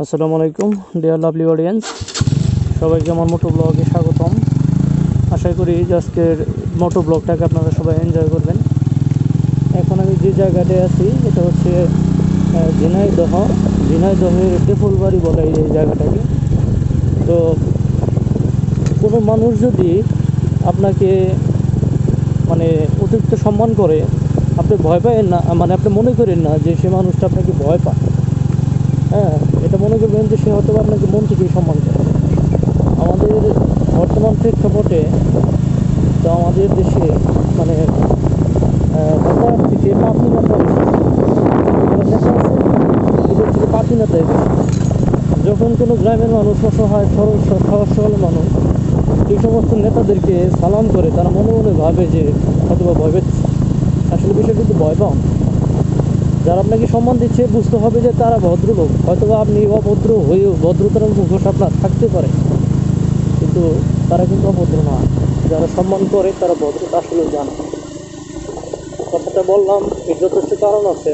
আসসালামু আলাইকুম deer lovely audience, সবাইকে আমার মোটো ব্লগে স্বাগতম। আশা করি আজকের মোটো ব্লগটাকে আপনারা সবাই এনজয় করবেন। এখন আমি যে জায়গাটায় আছি এটা হচ্ছে ঝিনাইদহের তেফুলবাড়ি বলে এই জায়গাটাকে। তো কোনো মানুষ যদি আপনাকে মানে অতিরিক্ত সম্মান করে, আপনি ভয় পাবেন না, মানে আপনি মনে করেন না যে সে মানুষটা আপনাকে ভয় পায়। হ্যাঁ, এটা মনে করবেন যে সে হয়তো আপনাকে মন থেকেই সম্মান করে। আমাদের বর্তমান প্রেক্ষাপটে তো আমাদের দেশে মানে নেতা থেকে পাপি নেতা বেশি। নেতা আছে এদের থেকে পাপি নেতাই বেশি। যখন কোনো গ্রামের মানুষ অসহায় সহজ সরল মানুষ এই সমস্ত নেতাদেরকে সালাম করে, তারা মনে মনে ভাবে যে হয়তোবা ভয় পেচ্ছে। আসলে বিষয়টা কিন্তু ভয় পাও। যারা আপনাকে সম্মান দিচ্ছে বুঝতে হবে যে তারা ভদ্রলোক। হয়তোবা আপনি অভদ্র হয়েও ভদ্রতার মুখোশ আপনার থাকতে পারে, কিন্তু তারা কিন্তু অভদ্র না। যারা সম্মান করে তারা ভদ্রতা আসলে জানে। কথাটা বললাম এর যথেষ্ট কারণ আছে।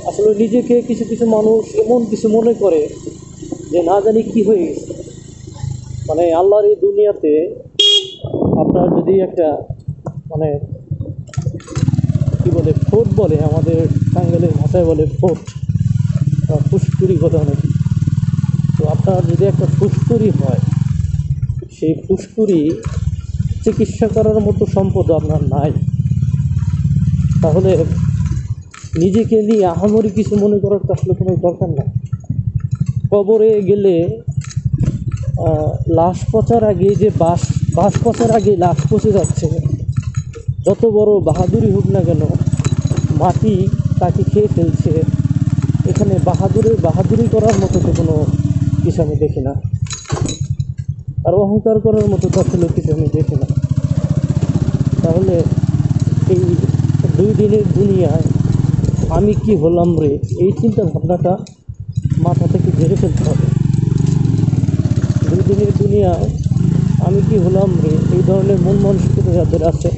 আসলে নিজেকে কিছু কিছু মানুষ এমন কিছু মনে করে যে না জানি কি হয়ে গেছে। মানে আল্লাহর এই দুনিয়াতে আপনার যদি একটা মানে কি বলে ফোট বলে, আমাদের টাঙ্গাইলের ভাষায় বলে ফোট, ফুসকুড়ি বলে অনেকে। তো আপনার যদি একটা ফুসকুড়ি হয়, সেই ফুসকুড়ি চিকিৎসা করার মতো সম্পদ আপনার নাই, তাহলে নিজেকে নিয়ে আহামরি কিছু মনে করার তো আসলে কোনো দরকার নাই। কবরে গেলে লাশ পচার আগে যে বাস পচার আগে লাশ পচে যাচ্ছে, যত বড় বাহাদুরি হোক না কেন মাটি তাকে খেয়ে ফেলছে। এখানে বাহাদুরি করার মতো তো কোনো কিছু আমি দেখি না, আর অহংকার করার মতো তো আসলে কিছু আমি দেখি না। তাহলে এই 2 দিনের দুনিয়ায় আমি কি হলাম রে, এই চিন্তা ভাবনাটা মাথা থেকে ঝেড়ে ফেলতে হবে। 2 দিনের দুনিয়ায় আমি কি হলাম রে, এই ধরনের মন মানসিকতা যাদের আছে